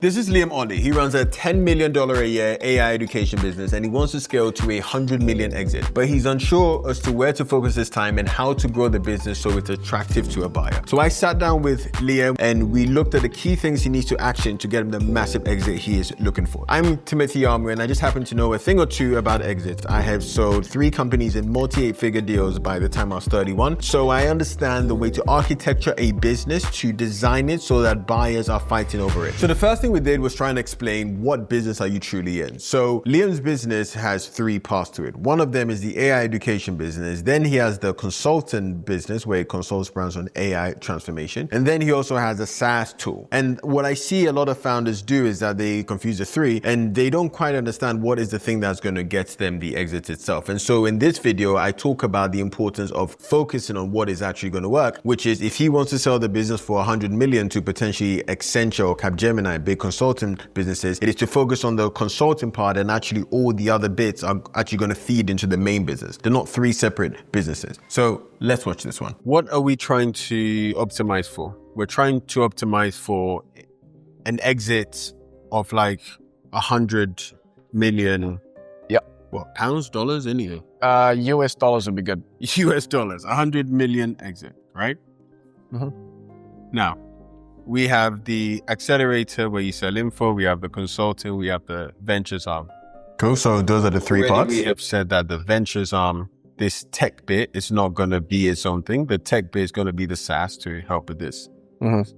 This is Liam Ottley. He runs a $10 million a year AI education business and he wants to scale to a 100 million exit. But he's unsure as to where to focus his time and how to grow the business so it's attractive to a buyer. So I sat down with Liam and we looked at the key things he needs to action to get him the massive exit he is looking for. I'm Timothy Armoo and I just happen to know a thing or two about exits. I have sold 3 companies in multi-8-figure deals by the time I was 31. So I understand the way to architecture a business, to design it so that buyers are fighting over it. So the first thing we did was try and explain what business are you truly in. So Liam's business has 3 parts to it. One of them is the AI education business. Then he has the consultant business where he consults brands on AI transformation. And then he also has a SaaS tool. And what I see a lot of founders do is that they confuse the 3 and they don't quite understand what is the thing that's going to get them the exit itself. And so in this video, I talk about the importance of focusing on what is actually going to work, which is if he wants to sell the business for 100 million to potentially Accenture or Capgemini, big consultant businesses, it is to focus on the consulting part and actually all the other bits are actually going to feed into the main business. They're not 3 separate businesses. So let's watch this one. What are we trying to optimize for? We're trying to optimize for an exit of like 100 million. Yep. What, pounds, dollars, anything? US dollars would be good. US dollars, 100 million exit, right? Now, we have the accelerator where you sell info, we have the consulting, we have the ventures arm. Cool, so those are the 3 parts. We have said that the ventures arm, this tech bit is not going to be its own thing. The tech bit is going to be the SaaS to help with this.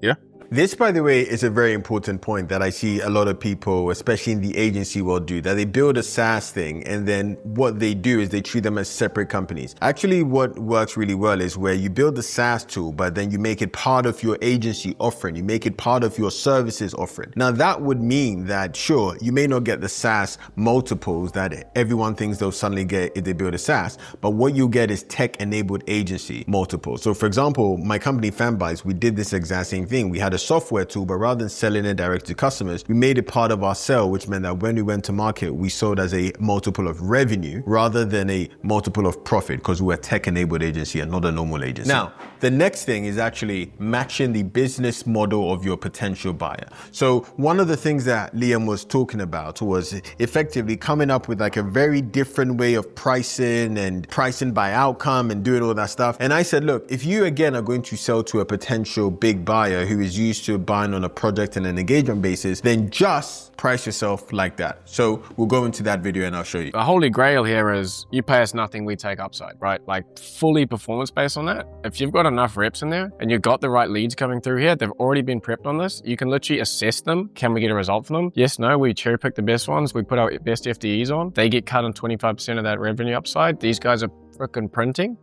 Yeah? This, by the way, is a very important point that I see a lot of people, especially in the agency world, do, that they build a SaaS thing and then what they do is they treat them as separate companies. Actually, what works really well is where you build the SaaS tool, but then you make it part of your agency offering. You make it part of your services offering. Now, that would mean that, sure, you may not get the SaaS multiples that everyone thinks they'll suddenly get if they build a SaaS, but what you get is tech-enabled agency multiples. So, for example, my company, Fanbytes, we did this exact same thing. We had a software tool, but rather than selling it direct to customers, we made it part of our sale, which meant that when we went to market, we sold as a multiple of revenue rather than a multiple of profit because we're a tech-enabled agency and not a normal agency. Now, the next thing is actually matching the business model of your potential buyer. So one of the things that Liam was talking about was effectively coming up with like a very different way of pricing and pricing by outcome and doing all that stuff. And I said, look, if you again are going to sell to a potential big buyer who is used to buying on a project and an engagement basis, then just price yourself like that. So we'll go into that video and I'll show you. The holy grail here is you pay us nothing, we take upside, right? Like fully performance based on that. If you've got enough reps in there and you've got the right leads coming through here, they've already been prepped on this. You can literally assess them. Can we get a result from them? Yes, no, we cherry pick the best ones. We put our best FTEs on. They get cut on 25% of that revenue upside. These guys are frickin' printing.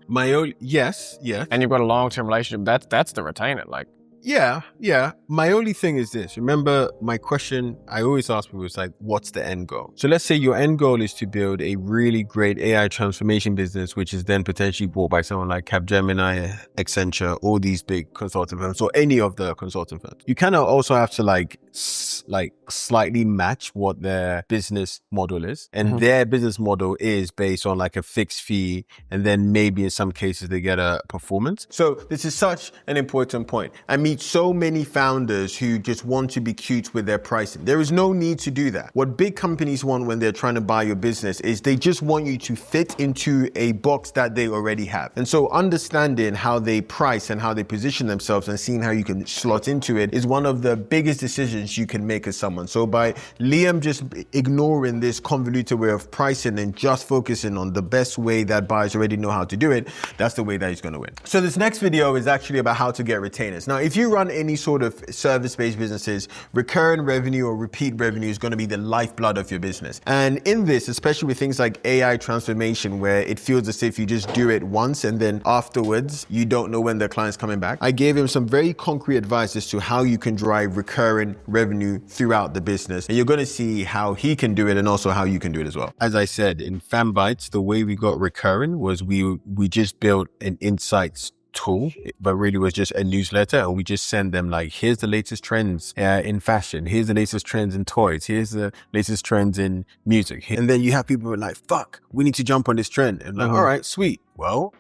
Yes. And you've got a long-term relationship. That's the retainer. Like, Yeah. My only thing is this. Remember, my question I always ask people is like, what's the end goal? So let's say your end goal is to build a really great AI transformation business, which is then potentially bought by someone like Capgemini, Accenture, all these big consulting firms, or any of the consulting firms. You kind of also have to like slightly match what their business model is. And their business model is based on like a fixed fee. And then maybe in some cases they get a performance. So this is such an important point. I meet so many founders who just want to be cute with their pricing. There is no need to do that. What big companies want when they're trying to buy your business is they just want you to fit into a box that they already have. And so understanding how they price and how they position themselves and seeing how you can slot into it is one of the biggest decisions you can make as someone. So by Liam just ignoring this convoluted way of pricing and just focusing on the best way that buyers already know how to do it, that's the way that he's going to win. So this next video is actually about how to get retainers. Now, if you run any sort of service-based businesses, recurring revenue or repeat revenue is going to be the lifeblood of your business. And in this, especially with things like AI transformation, where it feels as if you just do it once and then afterwards, you don't know when the client's coming back, I gave him some very concrete advice as to how you can drive recurring revenue throughout the business. And you're going to see how he can do it and also how you can do it as well. As I said, in Fanbytes, the way we got recurring was we just built an insights tool, but really was just a newsletter, and we just send them like, here's the latest trends in fashion, here's the latest trends in toys, here's the latest trends in music. And then you have people who are like, fuck, we need to jump on this trend. And like, all right, sweet. Well,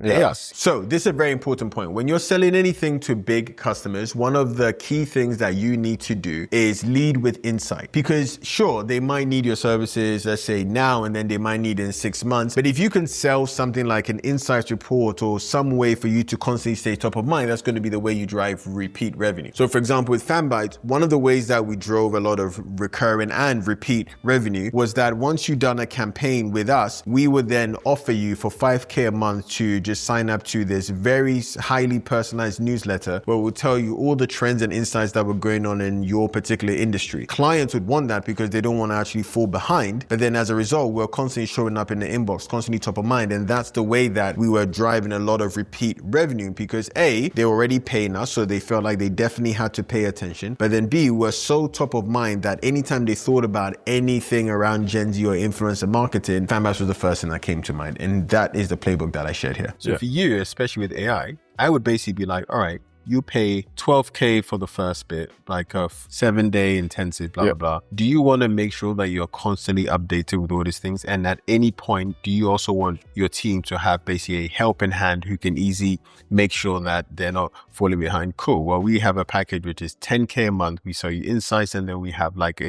Yes. So this is a very important point. When you're selling anything to big customers, one of the key things that you need to do is lead with insight. Because sure, they might need your services, let's say now, and then they might need it in 6 months. But if you can sell something like an insights report or some way for you to constantly stay top of mind, that's going to be the way you drive repeat revenue. So for example, with Fanbytes, one of the ways that we drove a lot of recurring and repeat revenue was that once you've done a campaign with us, we would then offer you for $5K a month to just sign up to this very highly personalized newsletter where we'll tell you all the trends and insights that were going on in your particular industry. Clients would want that because they don't want to actually fall behind. But then as a result, we're constantly showing up in the inbox, constantly top of mind. And that's the way that we were driving a lot of repeat revenue because A, they were already paying us, so they felt like they definitely had to pay attention. But then B, we're so top of mind that anytime they thought about anything around Gen Z or influencer marketing, Fanbytes was the first thing that came to mind. And that is the playbook that I shared here. So for you, especially with AI, I would basically be like, all right, you pay $12K for the first bit, like a 7-day intensive, blah, blah, blah. Do you want to make sure that you're constantly updated with all these things? And at any point, do you also want your team to have basically a helping hand who can easily make sure that they're not falling behind? Cool. Well, we have a package which is $10K a month. We sell you insights, and then we have like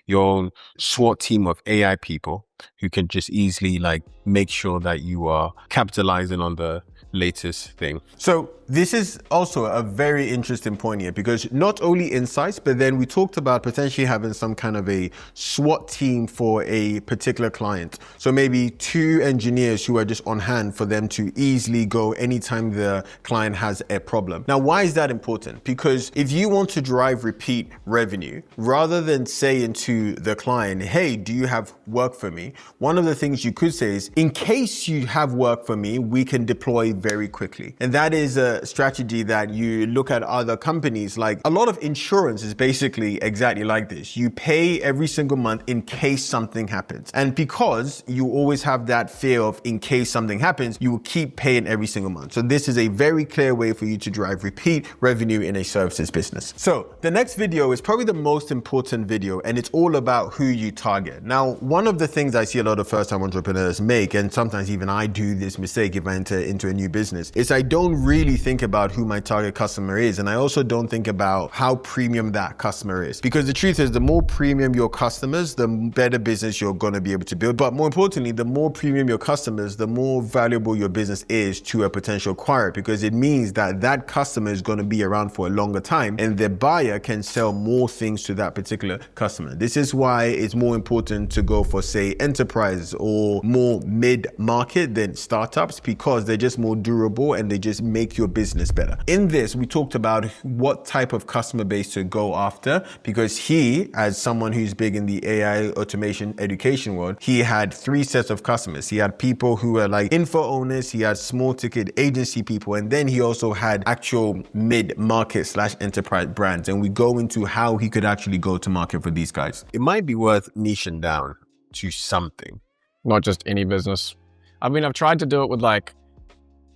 your own SWAT team of AI people who can just easily like make sure that you are capitalizing on the latest thing. So this is also a very interesting point here because not only insights, but then we talked about potentially having some kind of a SWAT team for a particular client. So maybe 2 engineers who are just on hand for them to easily go anytime the client has a problem. Now, why is that important? Because if you want to drive repeat revenue, rather than saying to the client, hey, do you have work for me? One of the things you could say is, in case you have work for me, we can deploy very quickly. And that is a strategy that you look at other companies. Like a lot of insurance is basically exactly like this. You pay every single month in case something happens. And because you always have that fear of in case something happens, you will keep paying every single month. So this is a very clear way for you to drive repeat revenue in a services business. So the next video is probably the most important video, and it's all about who you target. Now, one of the things I see a lot of first-time entrepreneurs make, and sometimes even I do this mistake if I enter into a new business, is I don't really think about who my target customer is. And I also don't think about how premium that customer is. Because the truth is, the more premium your customers, the better business you're going to be able to build. But more importantly, the more premium your customers, the more valuable your business is to a potential acquirer, because it means that that customer is going to be around for a longer time and the buyer can sell more things to that particular customer. This is why it's more important to go for, say, enterprise or more mid-market than startups, because they're just more durable and they just make your business better. In this, we talked about what type of customer base to go after, because he, as someone who's big in the AI automation education world, he had 3 sets of customers. He had people who were like info owners, he had small ticket agency people, and then he also had actual mid-market / enterprise brands. And we go into how he could actually go to market for these guys. It might be worth niching down to something. Not just any business. I mean, I've tried to do it with like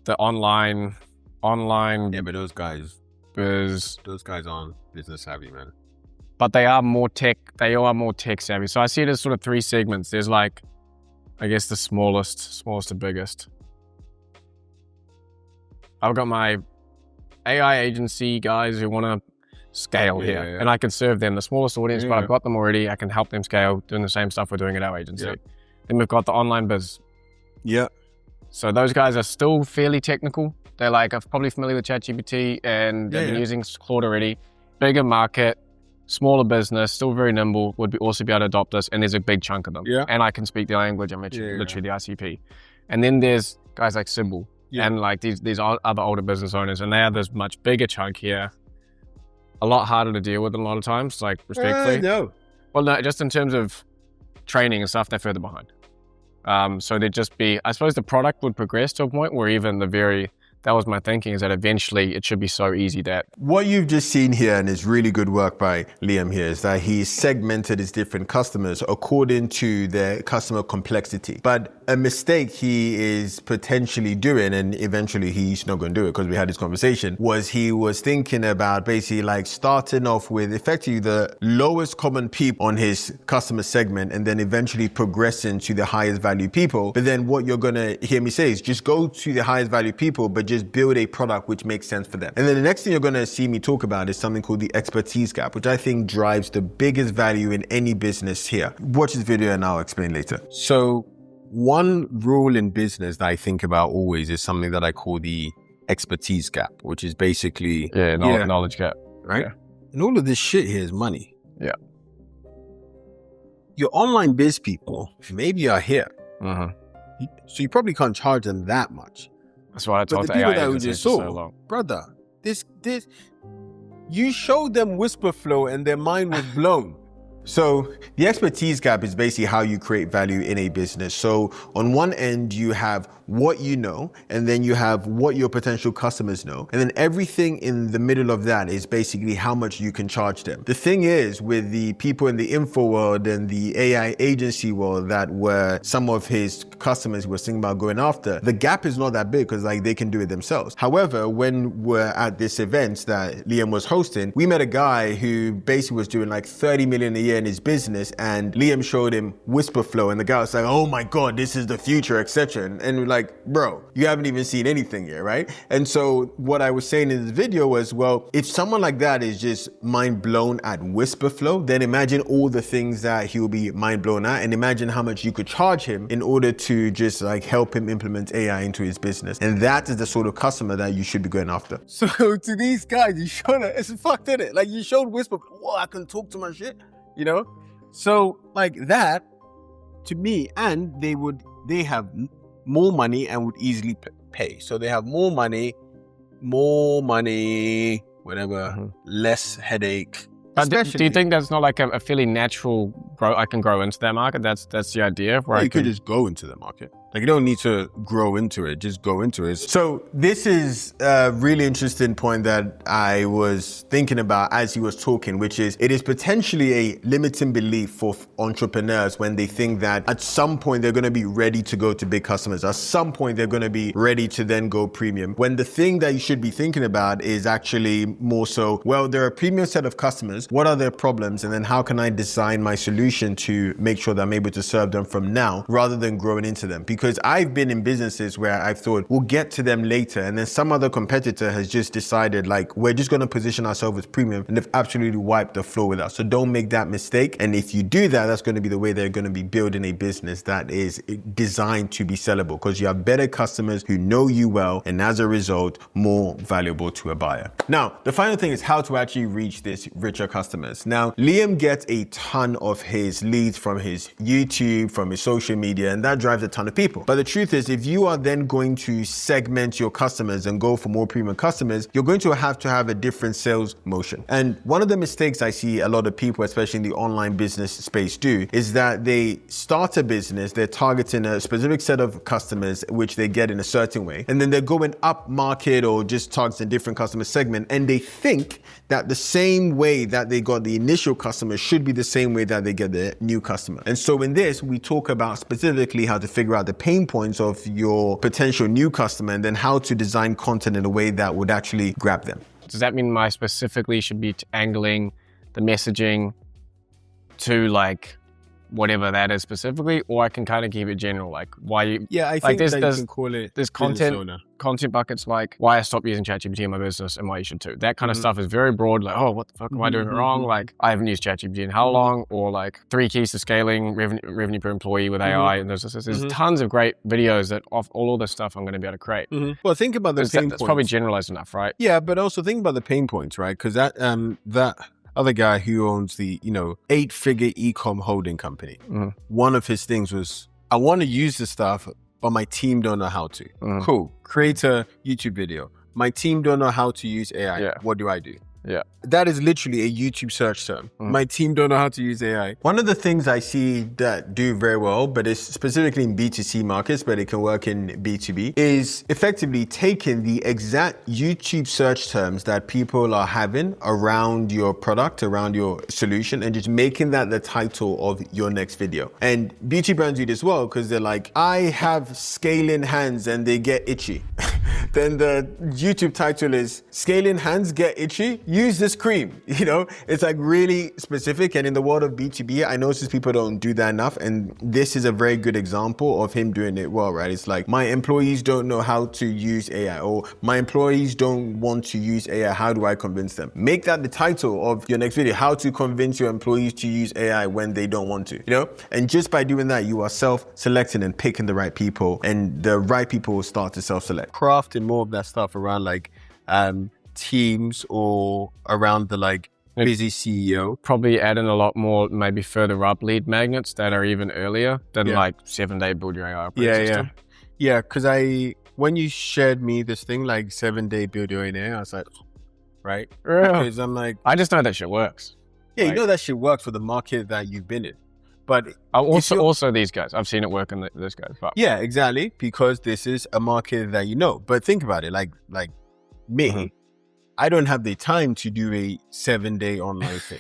the online. Yeah, but those guys aren't business savvy, man. But they are more tech savvy. So I see it as sort of 3 segments. There's like, I guess the smallest to biggest. I've got my AI agency guys who want to scale here, and I can serve them, the smallest audience, but I've got them already. I can help them scale doing the same stuff we're doing at our agency. Then we've got the online biz. So those guys are still fairly technical. They're like, I'm probably familiar with ChatGPT and they've been using Claude already. Bigger market, smaller business, still very nimble, would also be able to adopt this, and there's a big chunk of them. And I can speak the language, I'm literally the ICP. And then there's guys like Sybil and like these other older business owners, and they have this much bigger chunk here. A lot harder to deal with a lot of times, like respectfully. Well, no, just in terms of training and stuff, they're further behind. So they'd just be, I suppose the product would progress to a point where even the that was my thinking, is that eventually it should be so easy that... What you've just seen here, and it's really good work by Liam here, is that he segmented his different customers according to their customer complexity. But a mistake he is potentially doing, and eventually he's not going to do it because we had this conversation, was he was thinking about basically like starting off with effectively the lowest common people on his customer segment and then eventually progressing to the highest value people. But then what you're going to hear me say is just go to the highest value people, but just build a product which makes sense for them. And then the next thing you're going to see me talk about is something called the expertise gap, which I think drives the biggest value in any business here. Watch this video and I'll explain later. So one rule in business that I think about always is something that I call the expertise gap, which is basically knowledge gap, right? Yeah. And all of this shit here is money. Yeah. Your online biz people maybe are here. So you probably can't charge them that much. That's why I But talked the to people AI that we agencies just for saw, so long. brother, this, you showed them whisper flow and their mind was blown. So the expertise gap is basically how you create value in a business. So on one end, you have what you know, and then you have what your potential customers know. And then everything in the middle of that is basically how much you can charge them. The thing is, with the people in the info world and the AI agency world that were some of his customers who were thinking about going after, the gap is not that big because like they can do it themselves. However, when we're at this event that Liam was hosting, we met a guy who basically was doing like 30 million a year in his business, and Liam showed him whisper flow, and the guy was like, oh my God, this is the future, etc. And we're like, bro, you haven't even seen anything yet, right? And so what I was saying in this video was, well, if someone like that is just mind blown at whisper flow, then imagine all the things that he will be mind blown at, and imagine how much you could charge him in order to just like help him implement AI into his business. And that is the sort of customer that you should be going after. So to these guys, you showed it, it's fucked, in it. Like you showed whisper, whoa, I can talk to my shit, you know? So like that to me, and they have more money and would easily pay. So they have more money, whatever, less headache. Do you think that's not like a fairly natural grow? I can grow into that market. That's the idea. Where you could just go into the market. Like you don't need to grow into it, just go into it. So this is a really interesting point that I was thinking about as he was talking, which is it is potentially a limiting belief for entrepreneurs when they think that at some point they're going to be ready to go to big customers. At some point they're going to be ready to then go premium. When the thing that you should be thinking about is actually more so, well, there are a premium set of customers. What are their problems? And then how can I design my solution to make sure that I'm able to serve them from now rather than growing into them? Because I've been in businesses where I've thought we'll get to them later, and then some other competitor has just decided like we're just going to position ourselves as premium, and they've absolutely wiped the floor with us. So don't make that mistake. And if you do that, that's going to be the way they're going to be building a business that is designed to be sellable, because you have better customers who know you well, and as a result, more valuable to a buyer. Now, the final thing is how to actually reach this richer customers. Now, Liam gets a ton of his leads from his YouTube, from his social media, and that drives a ton of people. But the truth is, if you are then going to segment your customers and go for more premium customers, you're going to have a different sales motion. And one of the mistakes I see a lot of people, especially in the online business space, do is that they start a business, they're targeting a specific set of customers, which they get in a certain way, and then they're going up market or just targeting a different customer segment, and they think that the same way that they got the initial customer should be the same way that they get the new customer. And so in this, we talk about specifically how to figure out the pain points of your potential new customer and then how to design content in a way that would actually grab them. Does that mean I specifically should be angling the messaging to like whatever that is specifically, or I can kind of keep it general, like why you... Yeah, I think that you can call it there's content buckets like why I stopped using ChatGPT in my business and why you should too. That kind of stuff is very broad, like, oh, what the fuck am I doing wrong? Like, I haven't used ChatGPT in how long? Or like 3 keys to scaling revenue per employee with AI. And there's tons of great videos that off all of this stuff I'm going to be able to create. Well, think about the pain points. That's probably generalized enough, right? Yeah, but also think about the pain points, right? Because that other guy who owns the 8-figure e-com holding company, one of his things was, I want to use this stuff, but my team don't know how to. Cool. Create a YouTube video. My team don't know how to use AI. What do I do? Yeah. That is literally a YouTube search term. My team don't know how to use AI. One of the things I see that do very well, but it's specifically in B2C markets, but it can work in B2B, is effectively taking the exact YouTube search terms that people are having around your product, around your solution, and just making that the title of your next video. And beauty brands do this well because they're like, I have scaling hands and they get itchy. Then the YouTube title is scaling hands get itchy, use this cream. You know, it's like really specific. And in the world of B2B, I notice people don't do that enough. And this is a very good example of him doing it well, right? It's like, my employees don't know how to use AI, or my employees don't want to use AI. How do I convince them? Make that the title of your next video, how to convince your employees to use AI when they don't want to, you know? And just by doing that, you are self-selecting and picking the right people, and the right people will start to self-select. Crafting more of that stuff around like teams or around the like busy CEO. Probably add in a lot more, maybe further up lead magnets that are even earlier than like 7-day build your AI operating system. Yeah, because when you shared me this thing like 7-day build your AI, I was like, right? Because I'm like, I just know that shit works. Yeah, like, you know that shit works for the market that you've been in. But also these guys, I've seen it work in this guys. But. Yeah, exactly, because this is a market that you know. But think about it, like me, I don't have the time to do a 7-day online thing.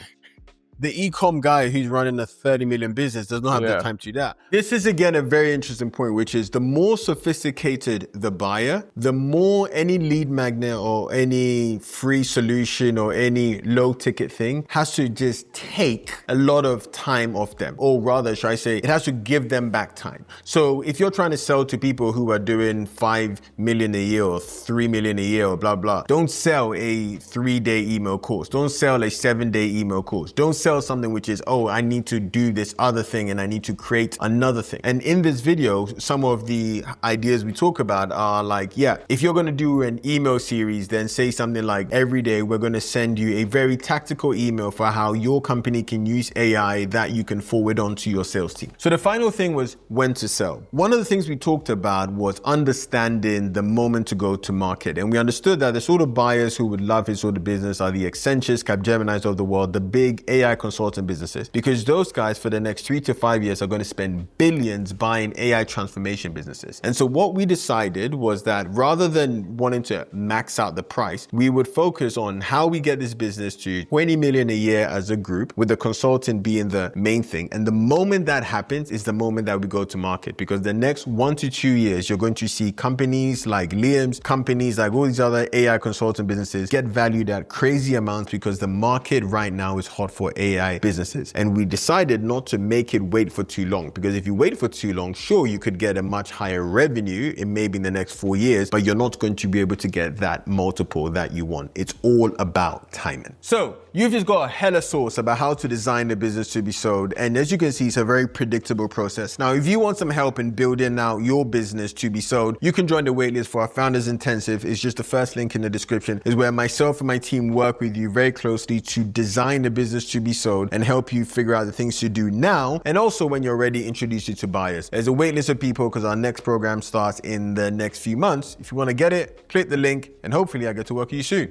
The e-com guy who's running a 30 million business does not have the time to do that. This is again a very interesting point, which is the more sophisticated the buyer, the more any lead magnet or any free solution or any low ticket thing has to just take a lot of time off them. Or rather, should I say, it has to give them back time. So if you're trying to sell to people who are doing 5 million a year or 3 million a year or blah, blah, don't sell a 3-day email course. Don't sell a 7-day email course. Don't sell something which is, oh, I need to do this other thing and I need to create another thing. And in this video, some of the ideas we talk about are like, yeah, if you're going to do an email series, then say something like, every day we're going to send you a very tactical email for how your company can use AI that you can forward on to your sales team. So the final thing was when to sell. One of the things we talked about was understanding the moment to go to market. And we understood that the sort of buyers who would love his sort of business are the Accentures, Capgeminis of the world, the big AI consulting businesses, because those guys for the next 3 to 5 years are going to spend billions buying AI transformation businesses. And so what we decided was that rather than wanting to max out the price, we would focus on how we get this business to 20 million a year as a group, with the consultant being the main thing. And the moment that happens is the moment that we go to market, because the next 1 to 2 years, you're going to see companies like Liam's, companies like all these other AI consulting businesses get valued at crazy amounts because the market right now is hot for AI businesses. And we decided not to make it wait for too long, because if you wait for too long, sure, you could get a much higher revenue in maybe in the next 4 years, but you're not going to be able to get that multiple that you want. It's all about timing. So you've just got a hella sauce about how to design a business to be sold. And as you can see, it's a very predictable process. Now, if you want some help in building out your business to be sold, you can join the waitlist for our Founders Intensive. It's just the first link in the description. Is where myself and my team work with you very closely to design the business to be sold and help you figure out the things to do now. And also when you're ready, introduce you to buyers. There's a waitlist of people because our next program starts in the next few months. If you want to get it, click the link and hopefully I get to work with you soon.